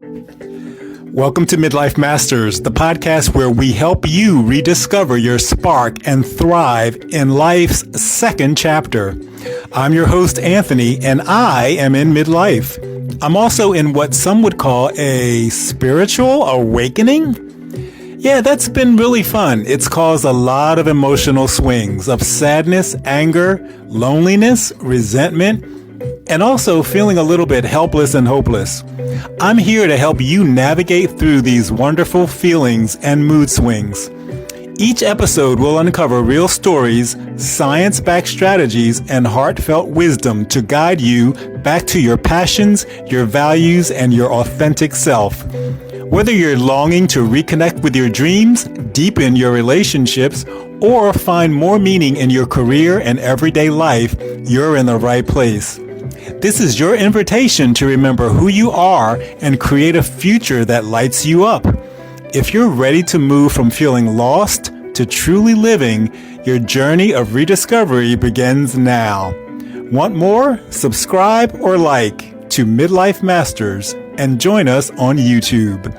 Welcome to Midlife Masters, the podcast where we help you rediscover your spark and thrive in life's second chapter. I'm your host, Anthony, and I am in midlife. I'm also in what some would call a spiritual awakening. Yeah, that's been really fun. It's caused a lot of emotional swings of sadness, anger, loneliness, resentment, and also feeling a little bit helpless and hopeless. I'm here to help you navigate through these wonderful feelings and mood swings. Each episode will uncover real stories, science-backed strategies, and heartfelt wisdom to guide you back to your passions, your values, and your authentic self. Whether you're longing to reconnect with your dreams, deepen your relationships, or find more meaning in your career and everyday life, you're in the right place. This is your invitation to remember who you are and create a future that lights you up. If you're ready to move from feeling lost to truly living, your journey of rediscovery begins now. Want more? Subscribe or like to Midlife Masters and join us on YouTube.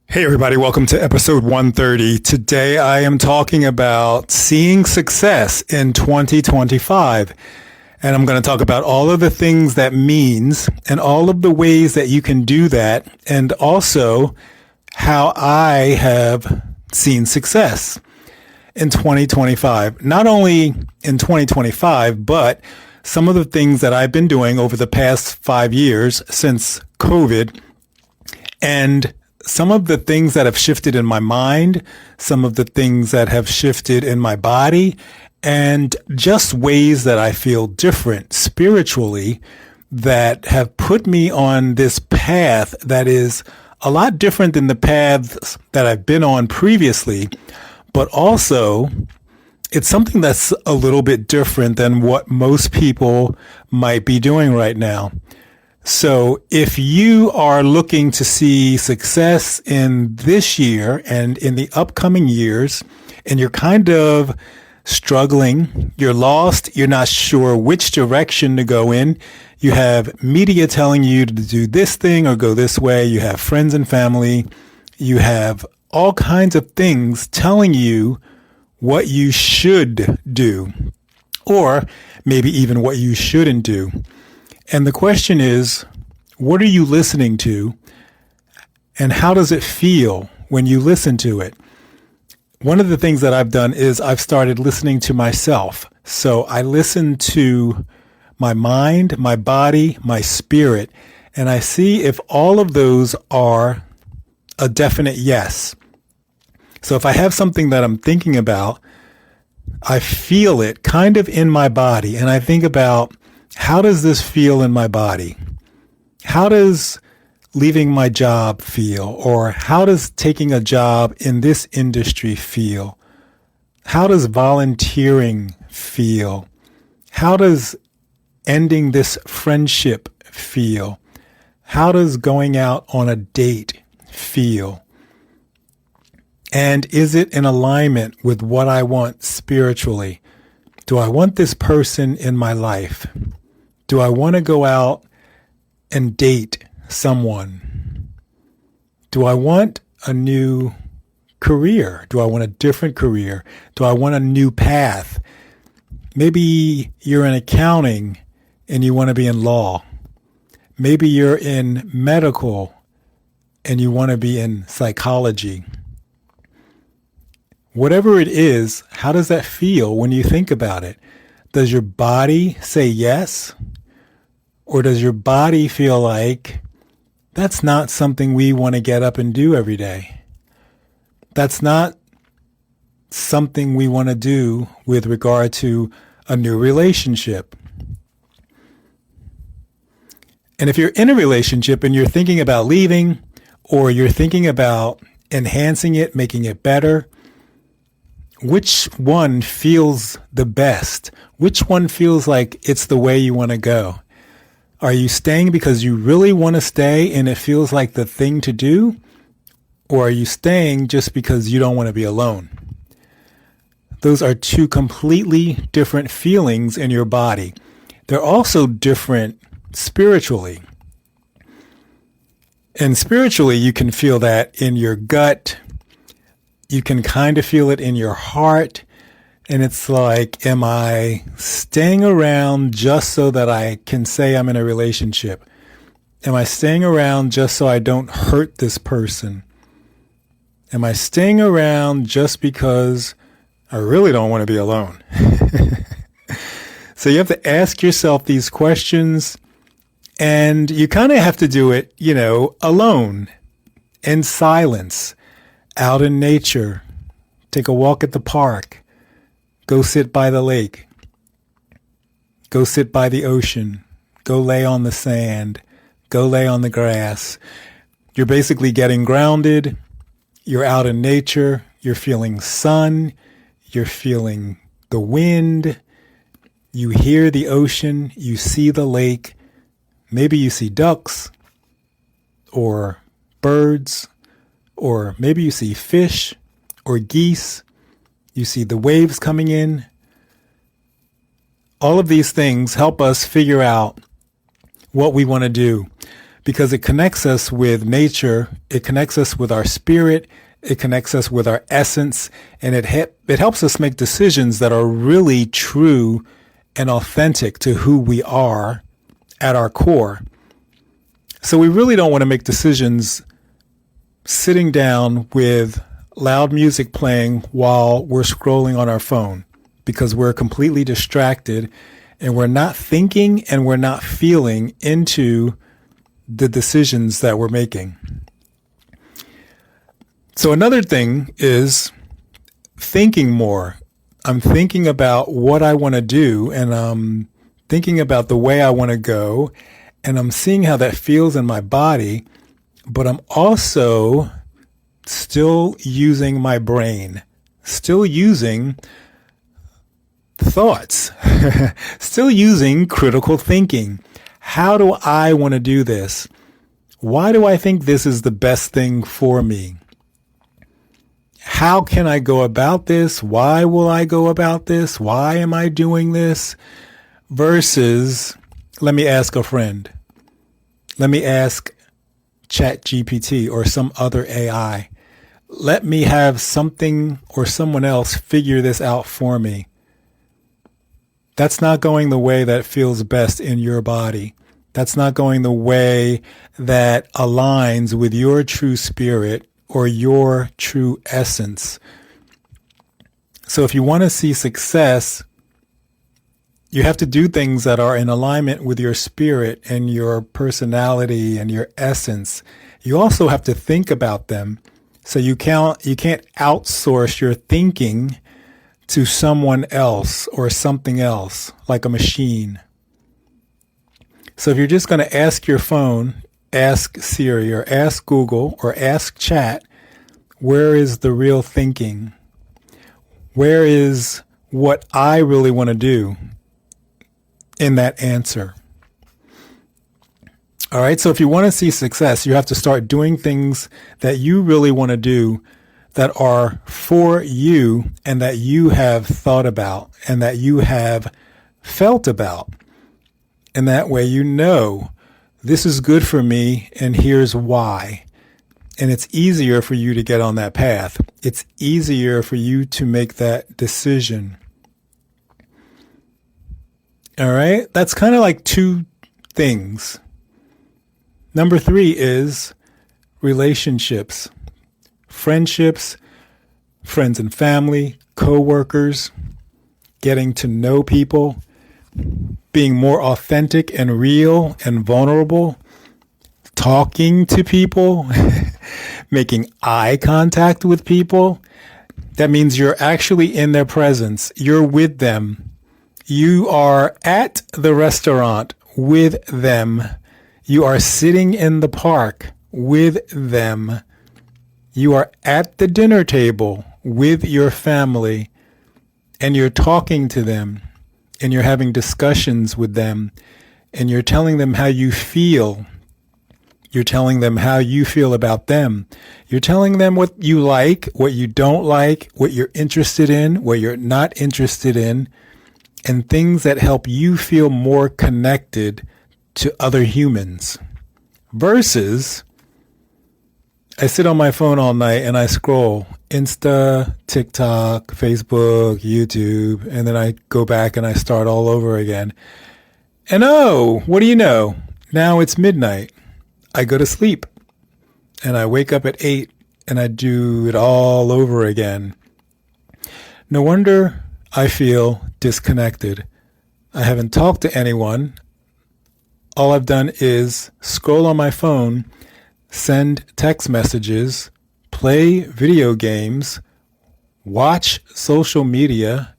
Hey everybody, welcome to episode 130. Today I am talking about seeing success in 2025. And I'm going to talk about all of the things that means and all of the ways that you can do that, and also how I have seen success in 2025. Not only in 2025, but some of the things that I've been doing over the past 5 years since COVID, and some of the things that have shifted in my mind, some of the things that have shifted in my body, and just ways that I feel different spiritually that have put me on this path that is a lot different than the paths that I've been on previously, but also it's something that's a little bit different than what most people might be doing right now. So if you are looking to see success in this year and in the upcoming years, and you're kind of struggling, you're lost, you're not sure which direction to go in, you have media telling you to do this thing or go this way, you have friends and family, you have all kinds of things telling you what you should do, or maybe even what you shouldn't do. And the question is, what are you listening to, and how does it feel when you listen to it? One of the things that I've done is I've started listening to myself. So I listen to my mind, my body, my spirit, and I see if all of those are a definite yes. So if I have something that I'm thinking about, I feel it kind of in my body, and I think about, how does this feel in my body? How does leaving my job feel? Or how does taking a job in this industry feel? How does volunteering feel? How does ending this friendship feel? How does going out on a date feel? And is it in alignment with what I want spiritually? Do I want this person in my life? Do I want to go out and date someone? Do I want a new career? Do I want a different career? Do I want a new path? Maybe you're in accounting and you want to be in law. Maybe you're in medical and you want to be in psychology. Whatever it is, how does that feel when you think about it? Does your body say yes? Or does your body feel like that's not something we want to get up and do every day? That's not something we want to do with regard to a new relationship. And if you're in a relationship and you're thinking about leaving, or you're thinking about enhancing it, making it better, which one feels the best? Which one feels like it's the way you want to go? Are you staying because you really want to stay and it feels like the thing to do? Or are you staying just because you don't want to be alone? Those are two completely different feelings in your body. they're also different spiritually. And spiritually, you can feel that in your gut. You can kind of feel it in your heart. And it's like, am I staying around just so that I can say I'm in a relationship? Am I staying around just so I don't hurt this person? Am I staying around just because I really don't want to be alone? So you have to ask yourself these questions, and you kind of have to do it, alone, in silence, out in nature. Take a walk at the park. Go sit by the lake. Go sit by the ocean. Go lay on the sand. Go lay on the grass. You're basically getting grounded. You're out in nature. You're feeling sun. You're feeling the wind. You hear the ocean. You see the lake. Maybe you see ducks or birds, or maybe you see fish or geese. You see the waves coming in. All of these things help us figure out what we want to do, because it connects us with nature. It connects us with our spirit. It connects us with our essence. And it helps us make decisions that are really true and authentic to who we are at our core. So we really don't want to make decisions sitting down with loud music playing while we're scrolling on our phone, because we're completely distracted and we're not thinking and we're not feeling into the decisions that we're making. So another thing is thinking more. I'm thinking about what I want to do, and I'm thinking about the way I want to go, and I'm seeing how that feels in my body, but I'm also still using my brain, still using thoughts, still using critical thinking. How do I want to do this? Why do I think this is the best thing for me? How can I go about this? Why will I go about this? Why am I doing this? Versus, let me ask a friend. Let me ask ChatGPT or some other AI. Let me have something or someone else figure this out for me. That's not going the way that feels best in your body. That's not going the way that aligns with your true spirit or your true essence. So if you want to see success, you have to do things that are in alignment with your spirit and your personality and your essence. You also have to think about them. So you can't outsource your thinking to someone else or something else, like a machine. So if you're just going to ask your phone, ask Siri or ask Google or ask Chat, where is the real thinking? Where is what I really want to do in that answer? All right, so if you want to see success, you have to start doing things that you really want to do, that are for you and that you have thought about and that you have felt about. And that way this is good for me and here's why. And it's easier for you to get on that path. It's easier for you to make that decision. All right, that's kind of like two things. Number 3 is relationships, friendships, friends and family, co-workers, getting to know people, being more authentic and real and vulnerable, talking to people, making eye contact with people. That means you're actually in their presence. You're with them. You are at the restaurant with them. You are sitting in the park with them. You are at the dinner table with your family, and you're talking to them, and you're having discussions with them, and you're telling them how you feel. You're telling them how you feel about them. You're telling them what you like, what you don't like, what you're interested in, what you're not interested in, and things that help you feel more connected to other humans versus I sit on my phone all night and I scroll Insta, TikTok, Facebook, YouTube, and then I go back and I start all over again. And oh, what do you know? Now it's midnight. I go to sleep and I wake up at 8 and I do it all over again. No wonder I feel disconnected. I haven't talked to anyone. All I've done is scroll on my phone, send text messages, play video games, watch social media,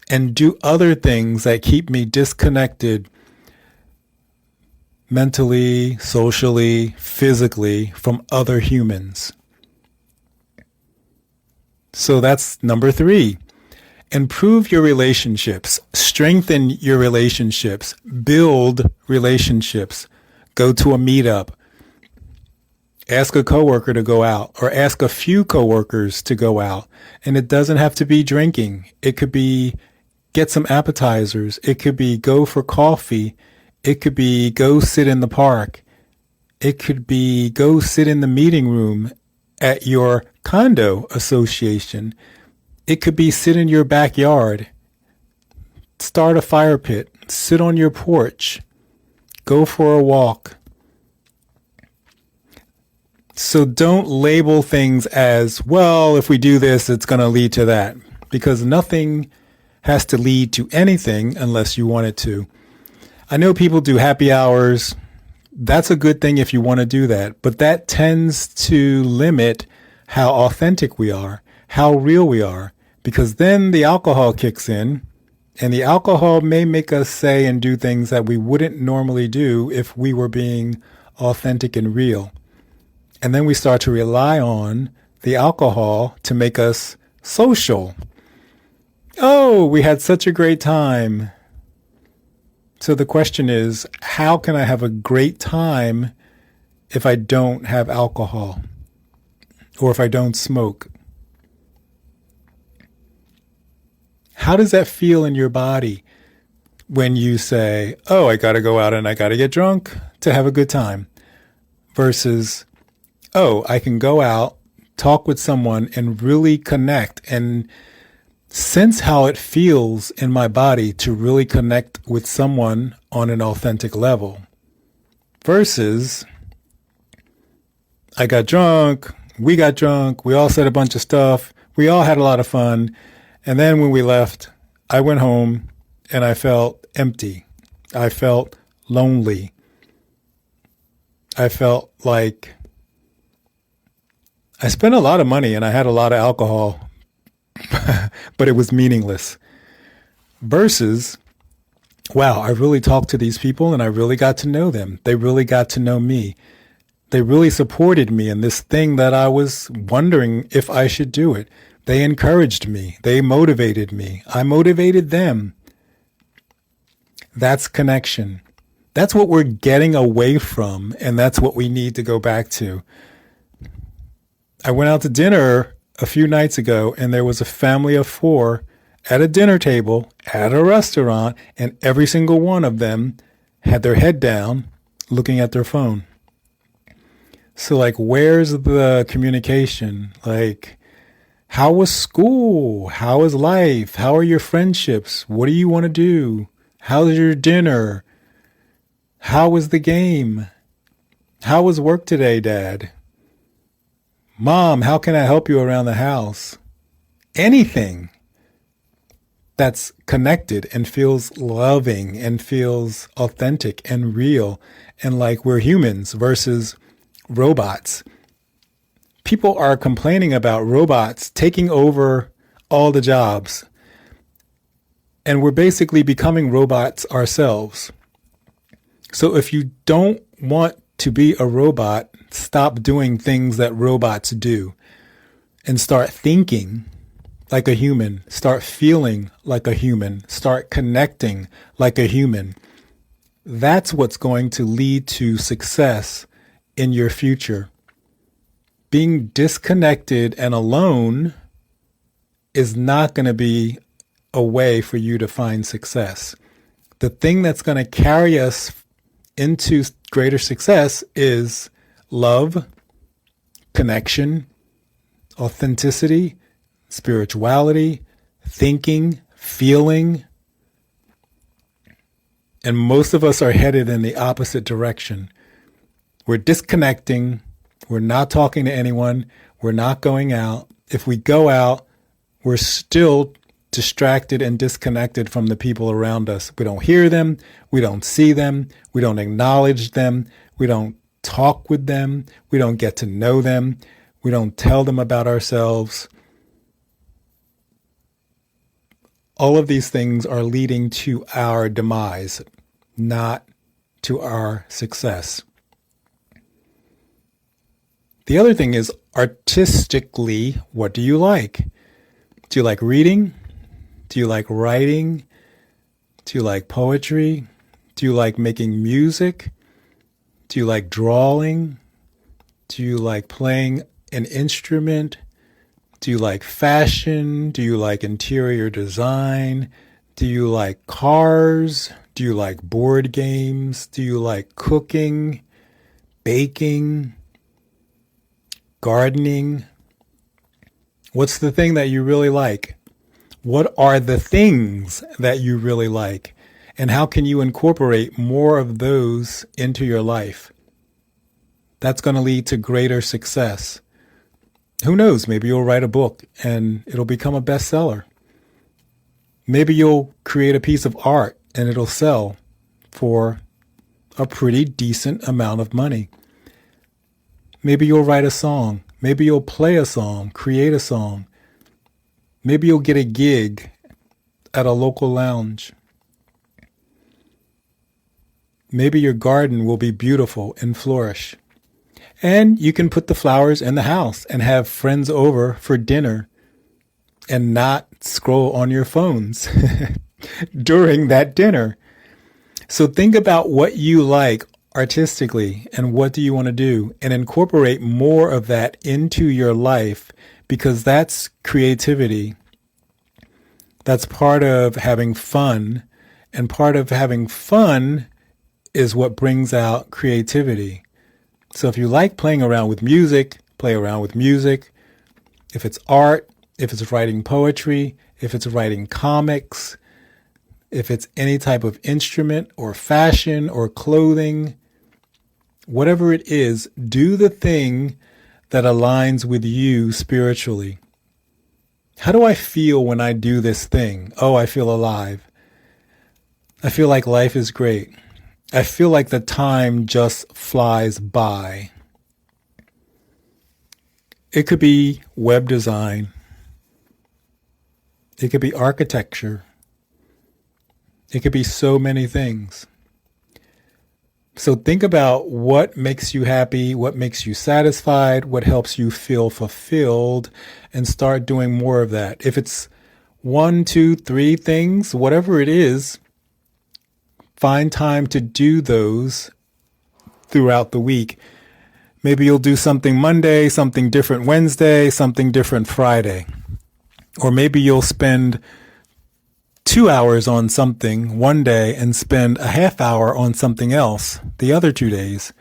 and do other things that keep me disconnected mentally, socially, physically from other humans. So that's number 3. Improve your relationships, strengthen your relationships, build relationships, go to a meetup, ask a coworker to go out or ask a few coworkers to go out. And it doesn't have to be drinking. It could be get some appetizers. It could be go for coffee. It could be go sit in the park. It could be go sit in the meeting room at your condo association. It could be sit in your backyard, start a fire pit, sit on your porch, go for a walk. So don't label things as, well, if we do this, it's going to lead to that, because nothing has to lead to anything unless you want it to. I know people do happy hours. That's a good thing if you want to do that, but that tends to limit how authentic we are, how real we are, because then the alcohol kicks in, and the alcohol may make us say and do things that we wouldn't normally do if we were being authentic and real. And then we start to rely on the alcohol to make us social. Oh, we had such a great time. So the question is, how can I have a great time if I don't have alcohol or if I don't smoke? How does that feel in your body when you say, oh, I got to go out and I got to get drunk to have a good time, versus, oh, I can go out, talk with someone and really connect and sense how it feels in my body to really connect with someone on an authentic level, versus I got drunk, we all said a bunch of stuff, we all had a lot of fun, and then when we left, I went home and I felt empty. I felt lonely. I felt like I spent a lot of money and I had a lot of alcohol, but it was meaningless. Versus, wow, I really talked to these people and I really got to know them. They really got to know me. They really supported me in this thing that I was wondering if I should do it. They encouraged me. They motivated me. I motivated them. That's connection. That's what we're getting away from, and that's what we need to go back to. I went out to dinner a few nights ago, and there was a family of 4 at a dinner table at a restaurant, and every single one of them had their head down looking at their phone. So, like, where's the communication? Like, how was school? How is life? How are your friendships? What do you want to do? How's your dinner? How was the game? How was work today, Dad? Mom, how can I help you around the house? Anything that's connected and feels loving and feels authentic and real and like we're humans versus robots. People are complaining about robots taking over all the jobs, and we're basically becoming robots ourselves. So if you don't want to be a robot, stop doing things that robots do and start thinking like a human, start feeling like a human, start connecting like a human. That's what's going to lead to success in your future. Being disconnected and alone is not going to be a way for you to find success. The thing that's going to carry us into greater success is love, connection, authenticity, spirituality, thinking, feeling. And most of us are headed in the opposite direction. We're disconnecting. We're not talking to anyone. We're not going out. If we go out, we're still distracted and disconnected from the people around us. We don't hear them. We don't see them. We don't acknowledge them. We don't talk with them. We don't get to know them. We don't tell them about ourselves. All of these things are leading to our demise, not to our success. The other thing is, artistically, what do you like? Do you like reading? Do you like writing? Do you like poetry? Do you like making music? Do you like drawing? Do you like playing an instrument? Do you like fashion? Do you like interior design? Do you like cars? Do you like board games? Do you like cooking, baking, gardening? What's the thing that you really like? What are the things that you really like? And how can you incorporate more of those into your life? That's going to lead to greater success. Who knows? Maybe you'll write a book and it'll become a bestseller. Maybe you'll create a piece of art and it'll sell for a pretty decent amount of money. Maybe you'll write a song. Maybe you'll play a song, create a song. Maybe you'll get a gig at a local lounge. Maybe your garden will be beautiful and flourish. And you can put the flowers in the house and have friends over for dinner and not scroll on your phones during that dinner. So think about what you like artistically and what do you want to do, and incorporate more of that into your life, because that's creativity. That's part of having fun, and part of having fun is what brings out creativity. So if you like playing around with music, play around with music. If it's art, if it's writing poetry, if it's writing comics, if it's any type of instrument or fashion or clothing, whatever it is, do the thing that aligns with you spiritually. How do I feel when I do this thing? Oh, I feel alive. I feel like life is great. I feel like the time just flies by. It could be web design. It could be architecture. It could be so many things. So think about what makes you happy, what makes you satisfied, what helps you feel fulfilled, and start doing more of that. If it's 1, 2, 3 things, whatever it is, find time to do those throughout the week. Maybe you'll do something Monday, something different Wednesday, something different Friday. Or maybe you'll spend 2 hours on something one day and spend a half hour on something else the other 2 days.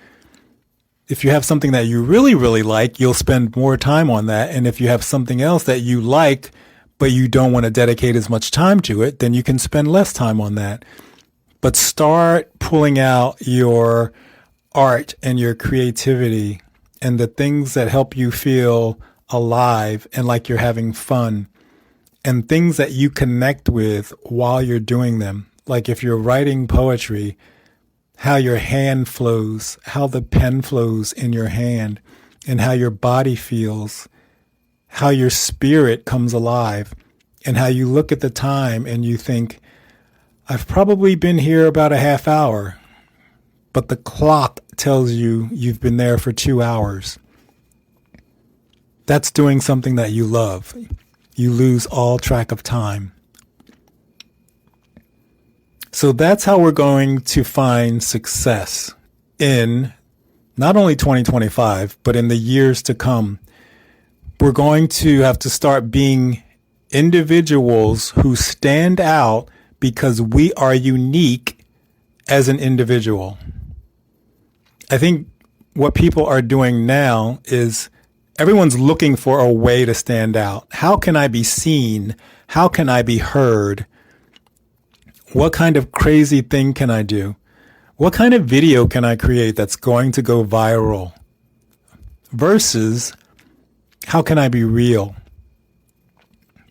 If you have something that you really, really like, you'll spend more time on that. And if you have something else that you like, but you don't want to dedicate as much time to it, then you can spend less time on that. But start pulling out your art and your creativity and the things that help you feel alive and like you're having fun, and things that you connect with while you're doing them. Like if you're writing poetry, how your hand flows, how the pen flows in your hand, and how your body feels, how your spirit comes alive, and how you look at the time and you think, I've probably been here about a half hour, but the clock tells you you've been there for 2 hours. That's doing something that you love. You lose all track of time. So that's how we're going to find success in not only 2025, but in the years to come. We're going to have to start being individuals who stand out because we are unique as an individual. I think what people are doing now is everyone's looking for a way to stand out. How can I be seen? How can I be heard? What kind of crazy thing can I do? What kind of video can I create that's going to go viral? Versus, how can I be real?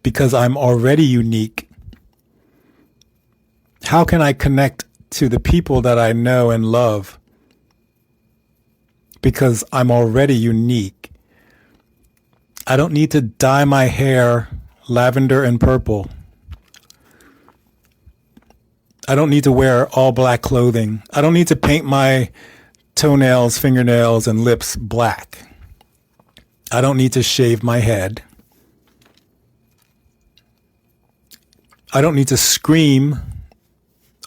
Because I'm already unique. How can I connect to the people that I know and love? Because I'm already unique. I don't need to dye my hair lavender and purple. I don't need to wear all black clothing. I don't need to paint my toenails, fingernails, and lips black. I don't need to shave my head. I don't need to scream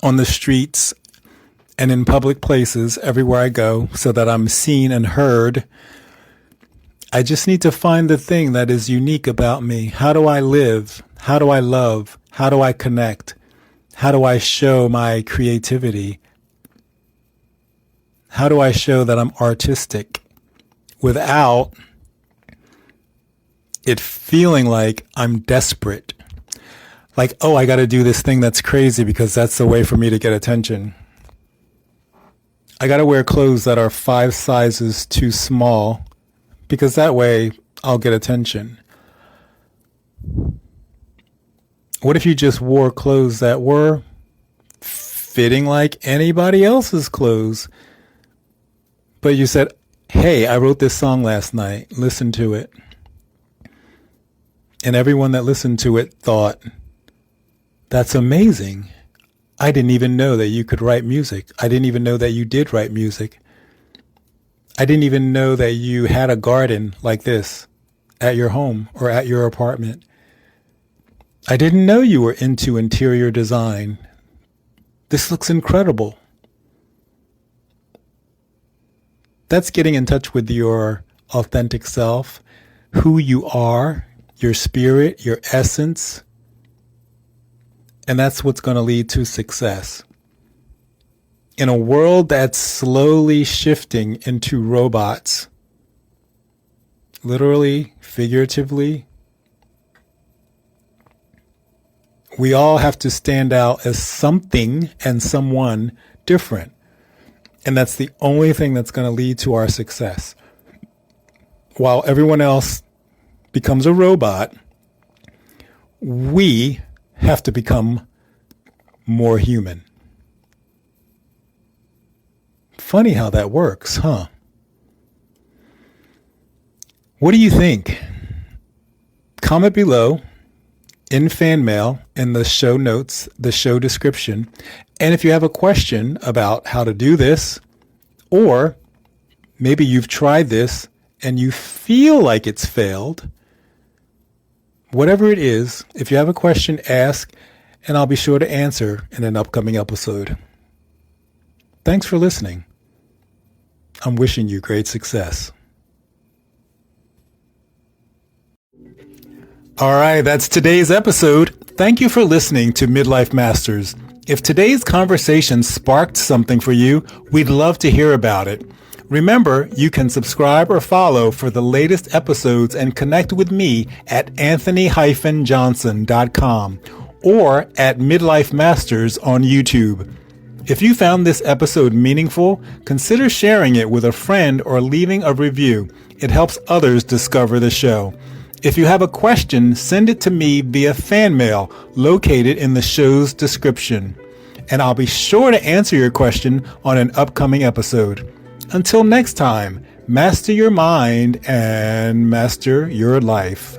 on the streets and in public places everywhere I go so that I'm seen and heard. I just need to find the thing that is unique about me. How do I live? How do I love? How do I connect? How do I show my creativity? How do I show that I'm artistic without it feeling like I'm desperate? Like, oh, I got to do this thing that's crazy because that's the way for me to get attention. I got to wear clothes that are 5 sizes too small because that way I'll get attention. What if you just wore clothes that were fitting like anybody else's clothes? But you said, hey, I wrote this song last night. Listen to it. And everyone that listened to it thought, that's amazing. I didn't even know that you could write music. I didn't even know that you did write music. I didn't even know that you had a garden like this at your home or at your apartment. I didn't know you were into interior design. This looks incredible. That's getting in touch with your authentic self, who you are, your spirit, your essence. And that's what's going to lead to success. In a world that's slowly shifting into robots, literally, figuratively, we all have to stand out as something and someone different. And that's the only thing that's going to lead to our success. While everyone else becomes a robot, we have to become more human. Funny how that works, huh? What do you think? Comment below in fan mail in the show notes, the show description. And if you have a question about how to do this, or maybe you've tried this and you feel like it's failed, whatever it is, if you have a question, ask, and I'll be sure to answer in an upcoming episode. Thanks for listening. I'm wishing you great success. All right, that's today's episode. Thank you for listening to Midlife Masters. If today's conversation sparked something for you, we'd love to hear about it. Remember, you can subscribe or follow for the latest episodes and connect with me at anthony-johnson.com or at Midlife Masters on YouTube. If you found this episode meaningful, consider sharing it with a friend or leaving a review. It helps others discover the show. If you have a question, send it to me via fan mail located in the show's description, and I'll be sure to answer your question on an upcoming episode. Until next time, master your mind and master your life.